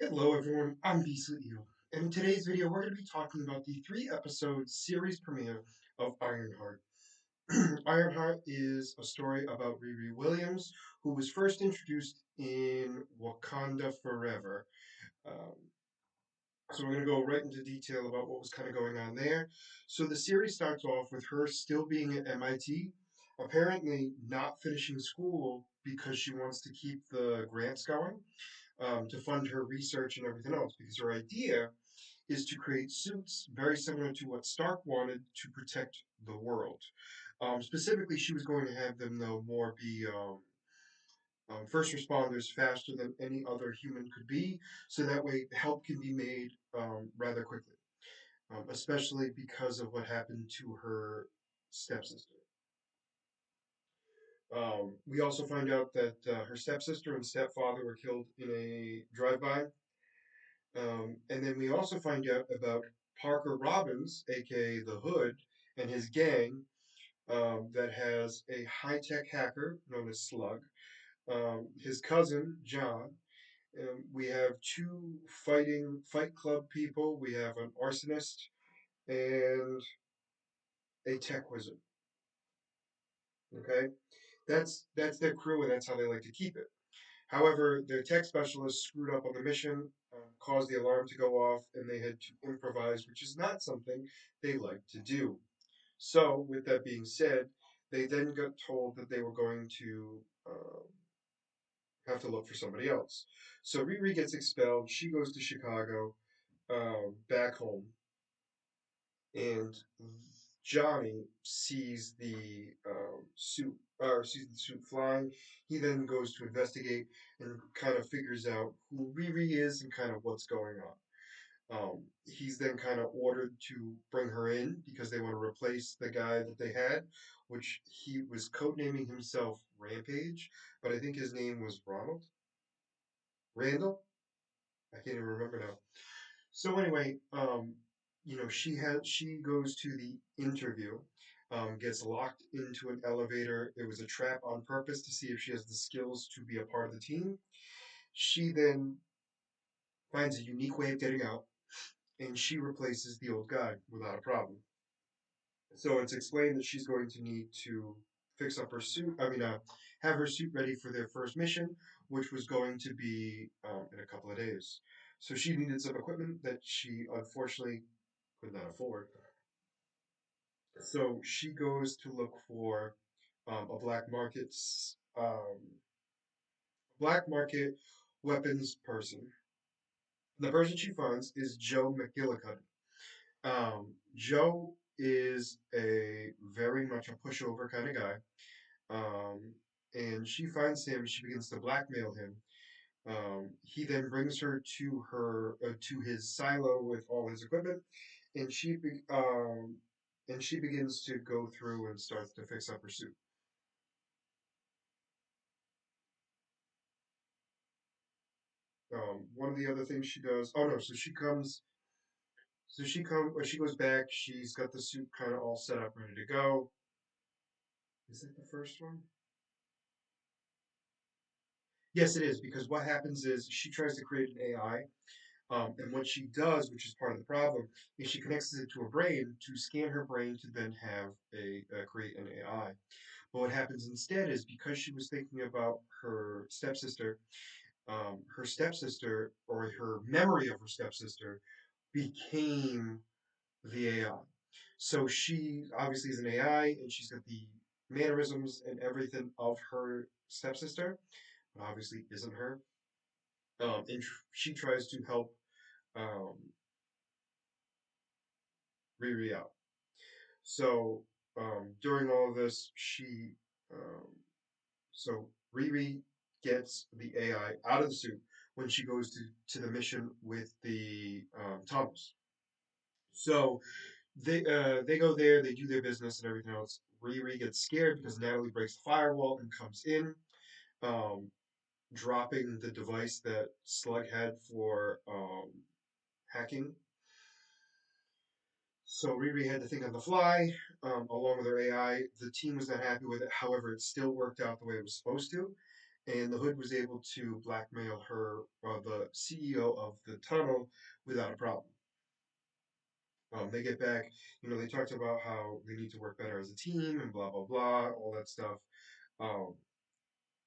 Hello everyone, I'm Beastly Eel, and in today's video we're going to be talking about the 3-episode series premiere of Ironheart. Ironheart is a story about Riri Williams, who was first introduced in Wakanda Forever. Um, so we're going to go right into detail about what was kind of going on there. So the series starts off with her still being at MIT, apparently not finishing school because she wants to keep the grants going to fund her research and everything else, because her idea is to create suits very similar to what Stark wanted to protect the world. Specifically, she was going to have them, though, more be first responders faster than any other human could be, so that way help can be made rather quickly, especially because of what happened to her stepsister. We also find out that her stepsister and stepfather were killed in a drive-by. And then we also find out about Parker Robbins, aka the Hood, and his gang that has a high tech hacker known as Slug, his cousin, John. We have two fight club people. We have an arsonist and a tech wizard. Okay, that's their crew, and that's how they like to keep it. However, their tech specialist screwed up on the mission, caused the alarm to go off, and they had to improvise, which is not something they like to do. So, with that being said, they then got told that they were going to have to look for somebody else. So Riri gets expelled. She goes to Chicago, back home, and Johnny sees the suit, or sees the suit flying. He then goes to investigate and kind of figures out who Riri is and kind of what's going on. He's then kind of ordered to bring her in because they want to replace the guy that they had, which he was codenaming himself Rampage, but I think his name was Ronald Randall. I can't even remember now. So anyway, she goes to the interview, gets locked into an elevator. It was a trap on purpose to see if she has the skills to be a part of the team. She then finds a unique way of getting out, and she replaces the old guy without a problem. So it's explained that she's going to need to fix up her suit. Have her suit ready for their first mission, which was going to be in a couple of days. So she needed some equipment that she unfortunately could not afford. So she goes to look for a black market weapons person. The person she finds is Joe McGillicuddy. Joe is a very much a pushover kind of guy. Um, and she finds him. She begins to blackmail him. He then brings her to his silo with all his equipment, and she begins to go through and starts to fix up her suit. One of the other things she does. Oh no! When she goes back. She's got the suit kind of all set up, ready to go. Is it the first one? Yes, it is, because what happens is she tries to create an AI. And what she does, which is part of the problem, is she connects it to her brain to scan her brain to then have create an AI. But what happens instead is, because she was thinking about her stepsister, or her memory of her stepsister, became the AI. So she obviously is an AI, and she's got the mannerisms and everything of her stepsister, but obviously isn't her. She tries to help um, Riri out. So during all of this, um, Riri gets the AI out of the suit when she goes to the mission with the tunnels. So they go there, they do their business and everything else. Riri gets scared because Natalie breaks the firewall and comes in, um, dropping the device that Slug had for hacking. So Riri had to think on the fly, along with her AI. The team was not happy with it. However, it still worked out the way it was supposed to. and the Hood was able to blackmail her, the CEO of the tunnel, without a problem. They get back, they talked about how they need to work better as a team and blah blah blah, all that stuff. Um,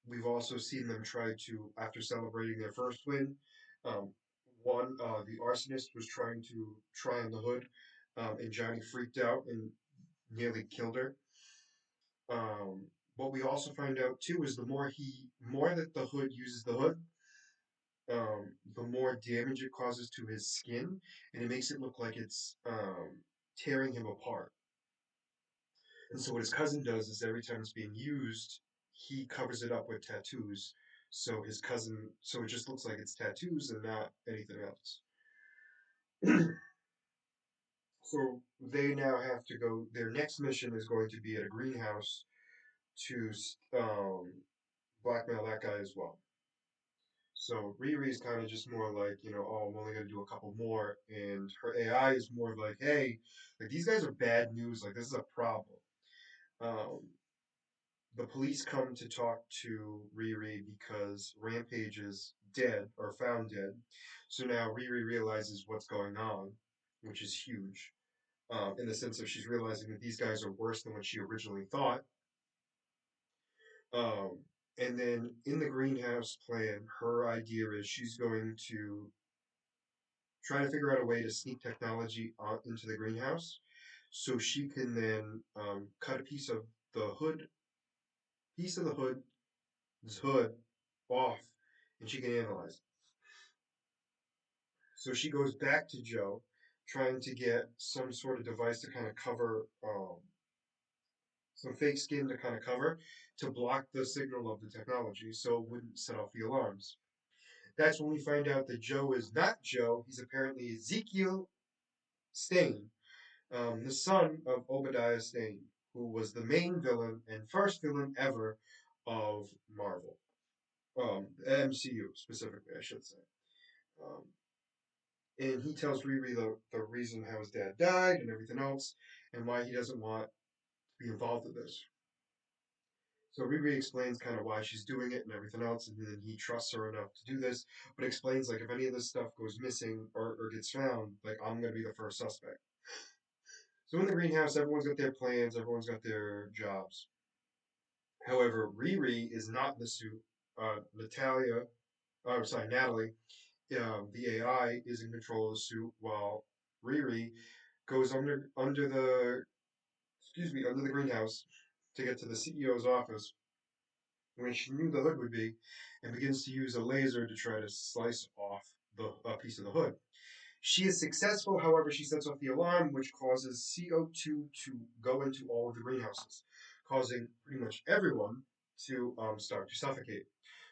we've also seen them try to, after celebrating their first win, um, the arsonist was trying to try on the Hood, and Johnny freaked out and nearly killed her. Um, what we also find out too is more that the Hood uses the Hood, the more damage it causes to his skin, and it makes it look like it's tearing him apart. And so what his cousin does is every time it's being used, he covers it up with tattoos. So it just looks like it's tattoos and not anything else. So they now have to go. Their next mission is going to be at a greenhouse to blackmail that guy as well. So Riri is kind of just more like, oh, I'm only going to do a couple more. And her AI is more like, hey, like these guys are bad news. Like this is a problem. Um, the police come to talk to Riri because Rampage is dead or found dead. So now Riri realizes what's going on, which is huge. In the sense of she's realizing that these guys are worse than what she originally thought. Um, and then in the greenhouse plan, her idea is she's going to try to figure out a way to sneak technology into the greenhouse so she can then cut a piece of the hood off, and she can analyze it. So she goes back to Joe, trying to get some sort of device to kind of cover, some fake skin to kind of cover, to block the signal of the technology so it wouldn't set off the alarms. That's when we find out that Joe is not Joe. He's apparently Ezekiel Stain, the son of Obadiah Stane, who was the main villain and first villain ever of Marvel, MCU specifically, I should say. Um, and he tells Riri the reason how his dad died and everything else, and why he doesn't want to be involved in this. So Riri explains kind of why she's doing it and everything else, and then he trusts her enough to do this, but explains like if any of this stuff goes missing or gets found, like I'm gonna be the first suspect. So in the greenhouse, everyone's got their plans, everyone's got their jobs. However, Riri is not in the suit. Natalie, the AI, is in control of the suit, while Riri goes under the greenhouse to get to the CEO's office when she knew the hood would be, and begins to use a laser to try to slice off a piece of the hood. She is successful, however, she sets off the alarm, which causes CO2 to go into all of the greenhouses, causing pretty much everyone to start to suffocate.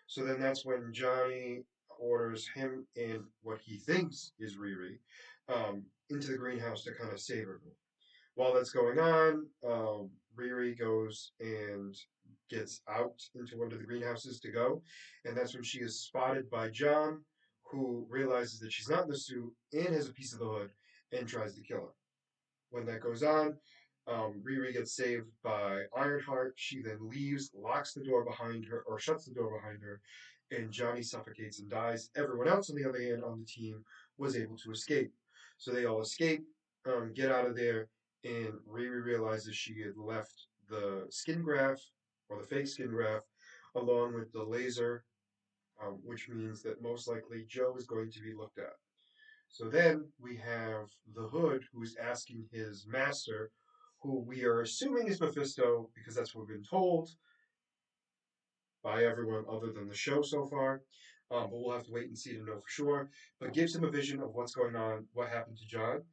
So then that's when Johnny orders him and what he thinks is Riri into the greenhouse to kind of save her. While that's going on, Riri goes and gets out into one of the greenhouses to go, and that's when she is spotted by John, who realizes that she's not in the suit and has a piece of the hood and tries to kill her. When that goes on, Riri gets saved by Ironheart. She then leaves, locks the door behind her, or shuts the door behind her, and Johnny suffocates and dies. Everyone else, on the other hand, on the team was able to escape. So they all escape, get out of there, and Riri realizes she had left the skin graft, or the fake skin graft, along with the laser, which means that most likely Joe is going to be looked at. So then we have the Hood, who's asking his master, who we are assuming is Mephisto, because that's what we've been told by everyone other than the show so far. But we'll have to wait and see to know for sure. But gives him a vision of what's going on, what happened to John,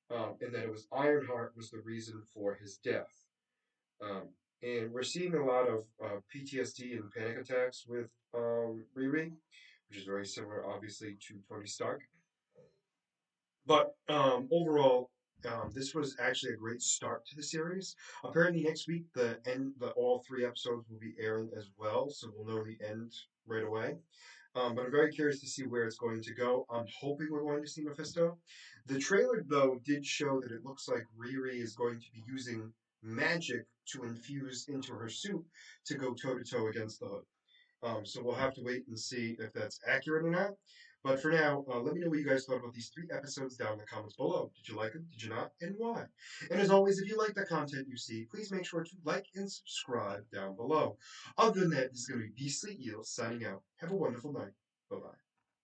and that it was Ironheart was the reason for his death. Um, and we're seeing a lot of PTSD and panic attacks with Riri, which is very similar, obviously, to Tony Stark. But overall, this was actually a great start to the series. Apparently, next week the all three episodes will be airing as well, so we'll know the end right away. But I'm very curious to see where it's going to go. I'm hoping we're going to see Mephisto. The trailer, though, did show that it looks like Riri is going to be using magic to infuse into her suit to go toe to toe against the Hood. So we'll have to wait and see if that's accurate or not. But for now, let me know what you guys thought about these 3 episodes down in the comments below. Did you like them? Did you not? And why? And as always, if you like the content you see, please make sure to like and subscribe down below. Other than that, this is going to be Beastly Eel signing out. Have a wonderful night. Bye bye.